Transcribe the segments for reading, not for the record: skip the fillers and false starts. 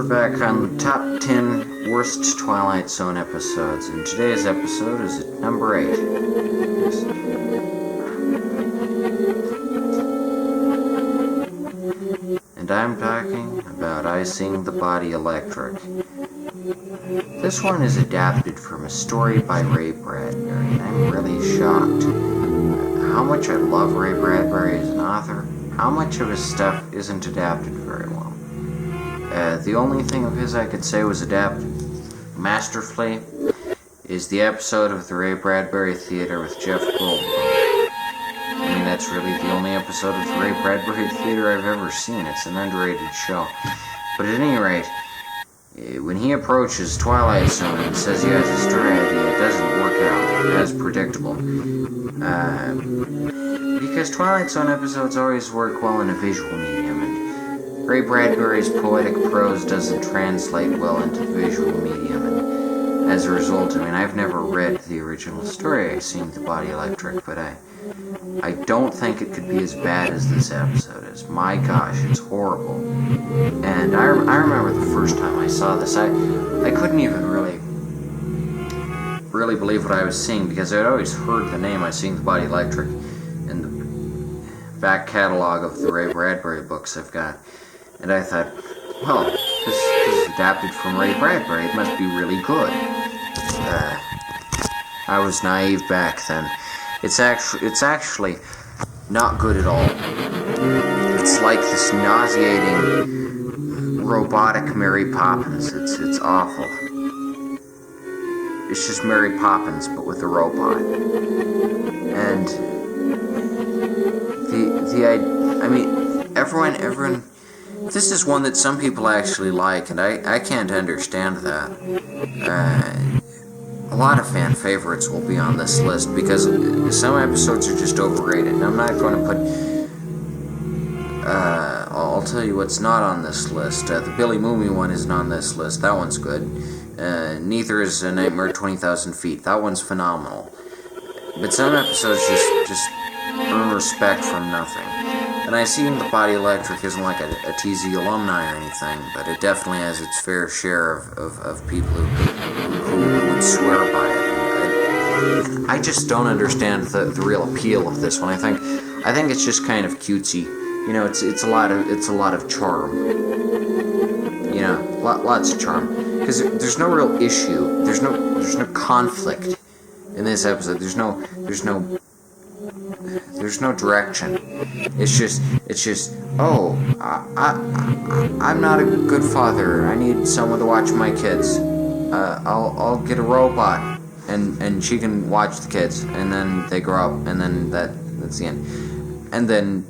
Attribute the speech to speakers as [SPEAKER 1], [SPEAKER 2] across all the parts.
[SPEAKER 1] back on the top 10 worst Twilight Zone episodes, and today's episode is at number 8. Yes. And I'm talking about I Sing the Body Electric. This one is adapted from a story by Ray Bradbury, and I'm really shocked how much I love Ray Bradbury as an author. How much of his stuff isn't adapted very well. The only thing of his I could say was adapted masterfully is the episode of the Ray Bradbury Theater with Jeff Goldblum. I mean, that's really the only episode of the Ray Bradbury Theater I've ever seen. It's an underrated show. But at any rate, when he approaches Twilight Zone and says he has a story idea, it doesn't work out as predictable. Because Twilight Zone episodes always work well in a visual medium, and Ray Bradbury's poetic prose doesn't translate well into the visual medium, and as a result, I mean, I've never read the original story, I Sing the Body Electric, but I don't think it could be as bad as this episode is. My gosh, it's horrible. And I remember the first time I saw this, I couldn't even really believe what I was seeing, because I'd always heard the name I Sing the Body Electric in the back catalog of the Ray Bradbury books I've got. And I thought, well, this is adapted from Ray Bradbury, it must be really good. I was naive back then. It's actually not good at all. It's like this nauseating robotic Mary Poppins. It's awful. It's just Mary Poppins, but with a robot. And I mean, everyone. This is one that some people actually like, and I can't understand that. A lot of fan favorites will be on this list because some episodes are just overrated. And I'm not going to put. I'll tell you what's not on this list. The Billy Mooney one isn't on this list. That one's good. Neither is A Nightmare at 20,000 Feet. That one's phenomenal. But some episodes just earn respect from nothing. And I Sing the Body Electric isn't like a TZ alumni or anything, but it definitely has its fair share of people who would swear by it. I just don't understand the real appeal of this one. I think it's just kind of cutesy. You know, it's a lot of charm. You know, lots of charm. Because there's no real issue. There's no conflict in this episode. There's no direction. It's just oh, I'm not a good father. I need someone to watch my kids. I'll get a robot, and she can watch the kids, and then they grow up, and then that's the end. And then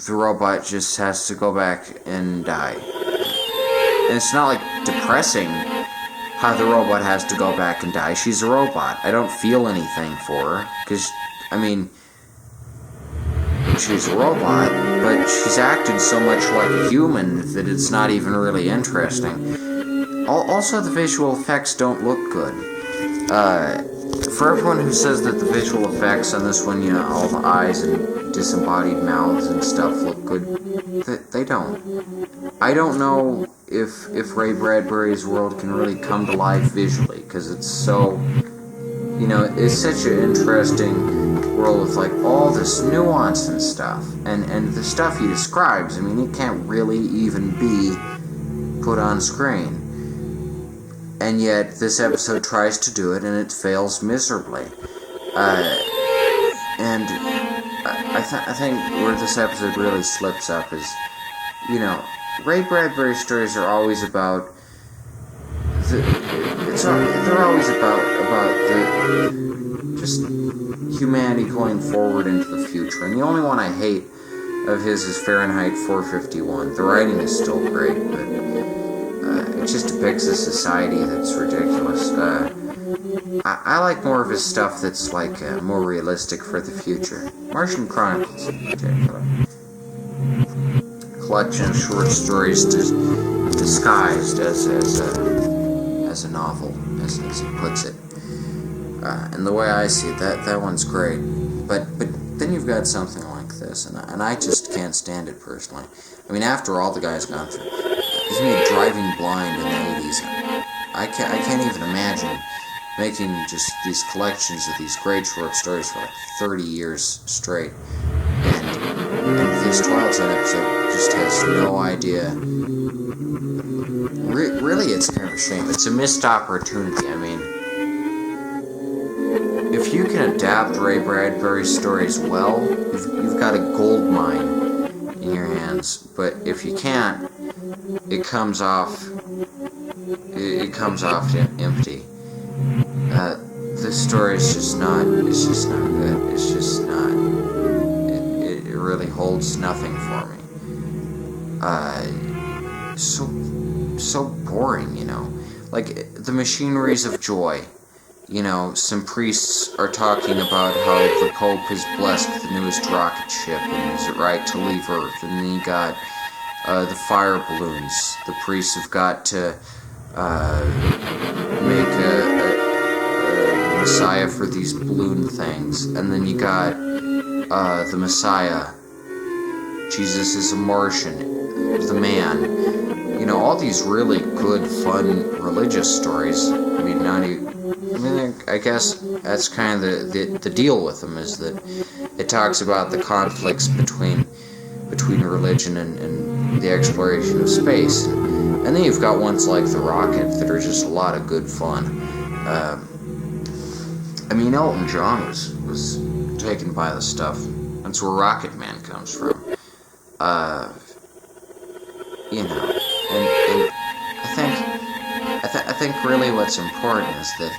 [SPEAKER 1] the robot just has to go back and die. And it's not like depressing how the robot has to go back and die. She's a robot. I don't feel anything for her, because, I mean, she's a robot, but she's acted so much like a human that it's not even really interesting. Also, the visual effects don't look good. For everyone who says that the visual effects on this one, you know, all the eyes and disembodied mouths and stuff look good, they don't. I don't know if Ray Bradbury's world can really come to life visually, because it's so, you know, it's such an interesting world with like all this nuance and stuff, and the stuff he describes, I mean, it can't really even be put on screen. And yet, this episode tries to do it, and it fails miserably. And I think where this episode really slips up is, you know, Ray Bradbury stories are always about they're always about the just humanity going forward into the future. And the only one I hate of his is Fahrenheit 451. The writing is still great, but it just depicts a society that's ridiculous. I like more of his stuff that's like more realistic for the future. Martian Chronicles in particular. Collection of short stories disguised as a novel, as he puts it. And the way I see it, that one's great. But then you've got something like this, and I just can't stand it personally. I mean, after all the guy's gone through, He's made Driving Blind in the 80s. I can't even imagine making just these collections of these great short stories for like 30 years straight. And this Twilight Zone episode just has no idea. Really, it's kind of a shame. It's a missed opportunity. I mean, if you can adapt Ray Bradbury's stories well, you've got a gold mine in your hands. But if you can't, it comes off empty. This story is just not. It's just not good. It's just not. It really holds nothing for me. So boring, you know. Like the Machineries of Joy. You know, some priests are talking about how the Pope has blessed the newest rocket ship and is it right to leave Earth. And then you got the fire balloons. The priests have got to make a Messiah for these balloon things. And then you got the Messiah. Jesus is a Martian. The man. You know, all these really good, fun, religious stories. I mean, I guess that's kind of the deal with them, is that it talks about the conflicts between religion and the exploration of space. And then you've got ones like The Rocket that are just a lot of good fun. I mean, Elton John was taken by the stuff. That's where Rocket Man comes from. You know, and I think really what's important is that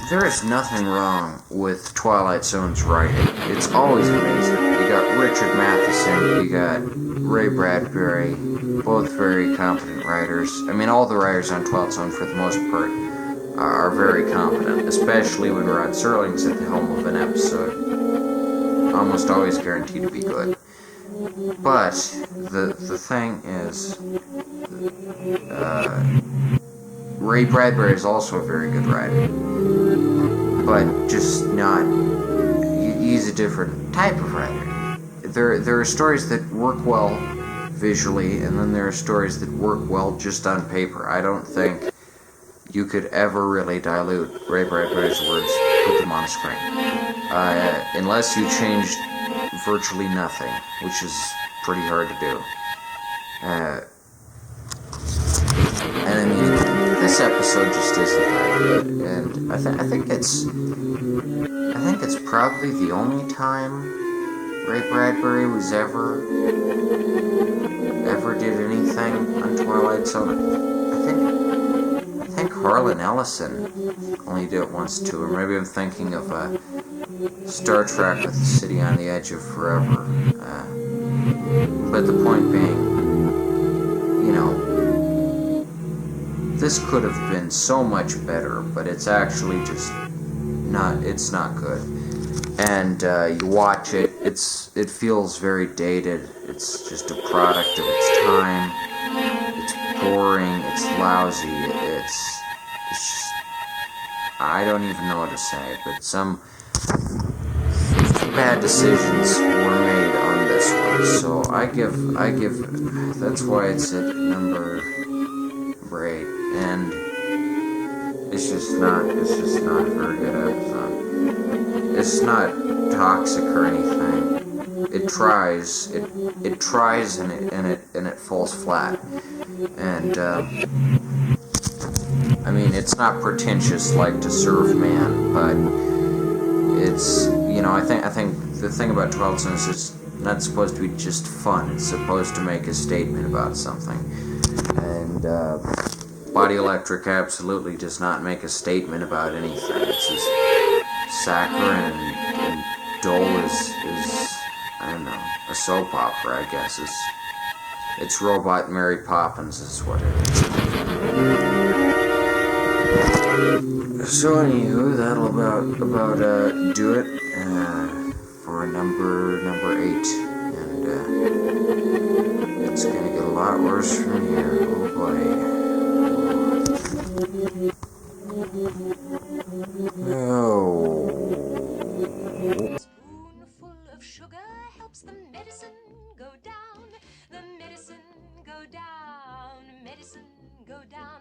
[SPEAKER 1] there is nothing wrong with Twilight Zone's writing. It's always amazing. You got Richard Matheson, you got Ray Bradbury, both very competent writers. I mean, all the writers on Twilight Zone, for the most part, are very competent, especially when Rod Serling's at the helm of an episode. Almost always guaranteed to be good. But the thing is, Ray Bradbury is also a very good writer, but just not. He's a different type of writer. There are stories that work well visually, and then there are stories that work well just on paper. I don't think you could ever really dilute Ray Bradbury's words, put them on a screen, unless you changed virtually nothing, which is pretty hard to do. And I mean, this episode just isn't that good, and I think it's probably the only time Ray Bradbury was ever did anything on Twilight Zone. I think Harlan Ellison only did it once too, or maybe I'm thinking of Star Trek with the City on the Edge of Forever. But the point being, you know, this could have been so much better, but it's actually just not. It's not good. And you watch it, it feels very dated. It's just a product of its time. It's boring. It's lousy. It's just, I don't even know what to say. But some bad decisions were made on this one. So I give. That's why it's at number 8, and it's just not a very good episode. It's not toxic or anything. It tries and it falls flat. And I mean, it's not pretentious like To Serve Man, but it's, you know, I think the thing about 12 Cents is it's not supposed to be just fun. It's supposed to make a statement about something. And Body Electric absolutely does not make a statement about anything. It's just saccharine and dull is I don't know, a soap opera, I guess. It's Robot Mary Poppins is what it is. So anywho, that'll about do it for number 8, and it's gonna get a lot worse from here. Oh boy. Oh.
[SPEAKER 2] Spoonful of sugar helps the medicine go down. The medicine go down, medicine go down.